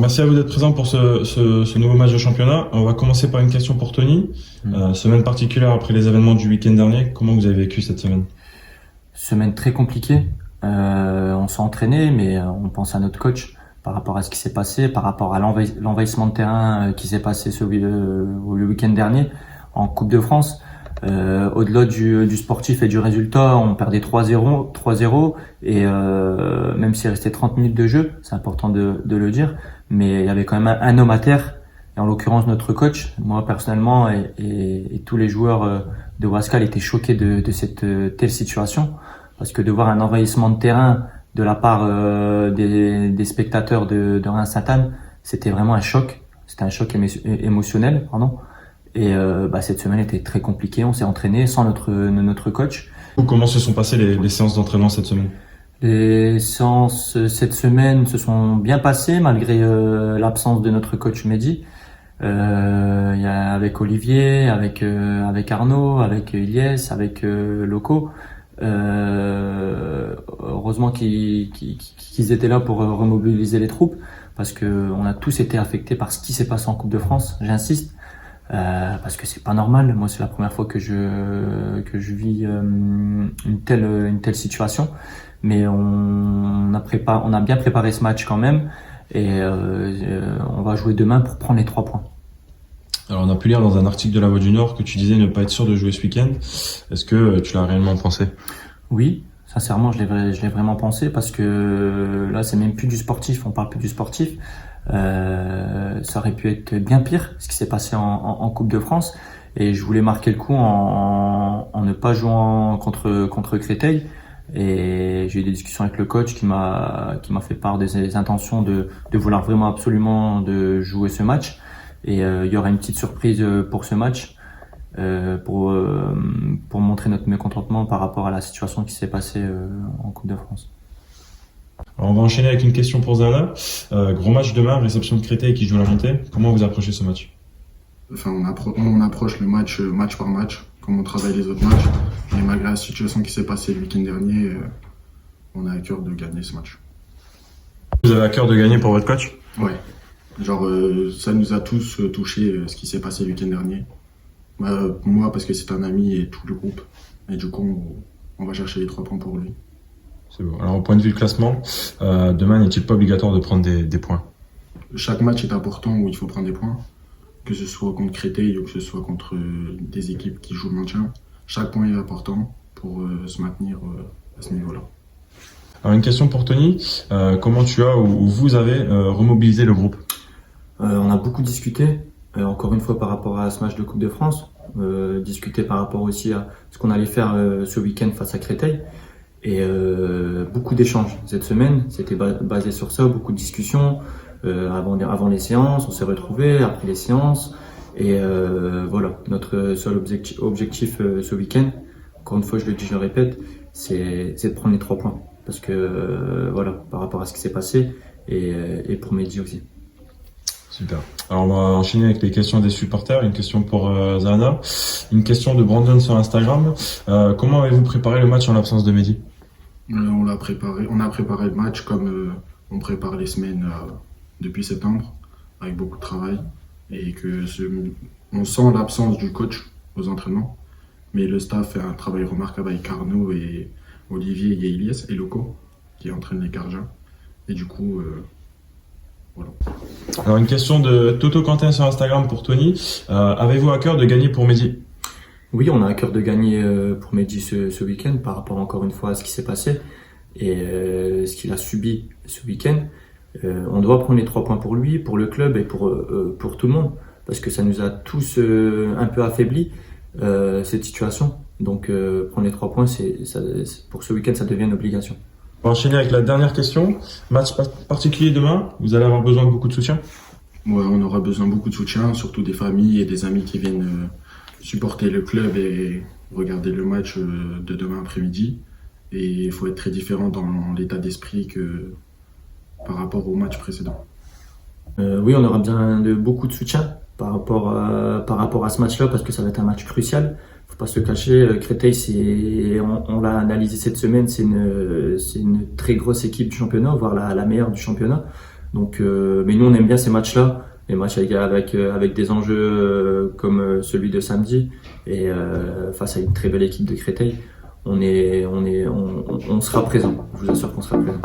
merci à vous d'être présent pour ce nouveau match de championnat. On va commencer par une question pour Tony. Semaine particulière après les événements du week-end dernier. Comment vous avez vécu cette semaine? Semaine très compliquée. On s'est entraîné, mais on pense à notre coach par rapport à ce qui s'est passé, par rapport à l'envahissement de terrain qui s'est passé le week-end dernier en Coupe de France. Au-delà du sportif et du résultat, on perdait 3-0 et même s'il restait 30 minutes de jeu, c'est important de le dire, mais il y avait quand même un homme à terre, et en l'occurrence notre coach. Moi personnellement et tous les joueurs de Wascal étaient choqués de cette telle situation, parce que de voir un envahissement de terrain de la part des spectateurs de Reims-Sainte-Anne, c'était vraiment un choc. C'était un choc émotionnel, pardon. Et cette semaine était très compliquée. On s'est entraîné sans notre coach. Comment se sont passées les séances d'entraînement cette semaine? Les séances cette semaine se sont bien passées malgré l'absence de notre coach Mehdi. Il y a avec Olivier, avec Arnaud, avec Ilyes, avec Loco. Heureusement qu'ils étaient là pour remobiliser les troupes, parce que on a tous été affectés par ce qui s'est passé en Coupe de France. J'insiste. Parce que c'est pas normal. Moi, c'est la première fois que je vis une telle situation. Mais on a bien préparé ce match quand même, et on va jouer demain pour prendre les 3 points. Alors, on a pu lire dans un article de La Voix du Nord que tu disais ne pas être sûr de jouer ce week-end. Est-ce que tu l'as réellement pensé? Oui, sincèrement, je l'ai vraiment pensé, parce que là, c'est même plus du sportif. On parle plus du sportif. Ça aurait pu être bien pire ce qui s'est passé en Coupe de France, et je voulais marquer le coup en ne pas jouant contre Créteil, et j'ai eu des discussions avec le coach qui m'a fait part des intentions de vouloir vraiment absolument de jouer ce match, et il y aura une petite surprise pour ce match, pour montrer notre mécontentement par rapport à la situation qui s'est passée en Coupe de France. Alors on va enchaîner avec une question pour Zana. Gros match demain, réception de Créteil qui joue la montée. Comment vous approchez ce match? Enfin, on approche le match par match, comme on travaille les autres matchs. Et malgré la situation qui s'est passée le week-end dernier, on a à cœur de gagner ce match. Vous avez à cœur de gagner pour votre coach? Ouais. Ça nous a tous touché ce qui s'est passé le week-end dernier. Moi, parce que c'est un ami, et tout le groupe. Et du coup, on va chercher les 3 points pour lui. C'est bon. Alors, au point de vue du classement, demain, n'est-il pas obligatoire de prendre des points? Chaque match est important où il faut prendre des points, que ce soit contre Créteil ou que ce soit contre des équipes qui jouent le maintien. Chaque point est important pour se maintenir à ce niveau-là. Alors, une question pour Tony. Comment tu as ou vous avez remobilisé le groupe? On a beaucoup discuté, encore une fois par rapport à ce match de Coupe de France, discuté par rapport aussi à ce qu'on allait faire ce week-end face à Créteil. Et beaucoup d'échanges cette semaine, c'était basé sur ça, beaucoup de discussions avant les séances, on s'est retrouvés après les séances, et voilà, notre seul objectif ce week-end, encore une fois je le dis, je le répète, c'est de prendre les 3 points, parce que voilà, par rapport à ce qui s'est passé, et pour Mehdi aussi. Super. Alors on va enchaîner avec les questions des supporters. Une question pour Zana, une question de Brandon sur Instagram. Comment avez-vous préparé le match en l'absence de Mehdi? On a préparé le match comme on prépare les semaines depuis septembre, avec beaucoup de travail, et on sent l'absence du coach aux entraînements, mais le staff fait un travail remarquable avec Arnaud et Olivier et Ilyes et Loco qui entraînent les gardiens, et du coup voilà. Alors une question de Toto Quentin sur Instagram pour Tony. Avez-vous à cœur de gagner pour Mehdi? Oui, on a à cœur de gagner pour Mehdi ce week-end, par rapport encore une fois à ce qui s'est passé et ce qu'il a subi ce week-end. On doit prendre les 3 points pour lui, pour le club et pour tout le monde, parce que ça nous a tous un peu affaiblis, cette situation. Donc prendre les 3 points, pour ce week-end, ça devient une obligation. On va enchaîner avec la dernière question. Match particulier demain, vous allez avoir besoin de beaucoup de soutien? Ouais, on aura besoin de beaucoup de soutien, surtout des familles et des amis qui viennent supporter le club et regarder le match de demain après-midi. Et il faut être très différent dans l'état d'esprit que par rapport au match précédent. Oui, on aura besoin de beaucoup de soutien par rapport à ce match-là, parce que ça va être un match crucial. Faut pas se le cacher, Créteil, on l'a analysé cette semaine, c'est une très grosse équipe du championnat, voire la meilleure du championnat. Donc, mais nous on aime bien ces matchs-là, les matchs avec des enjeux comme celui de samedi et face à une très belle équipe de Créteil. On sera présent. Je vous assure qu'on sera présent.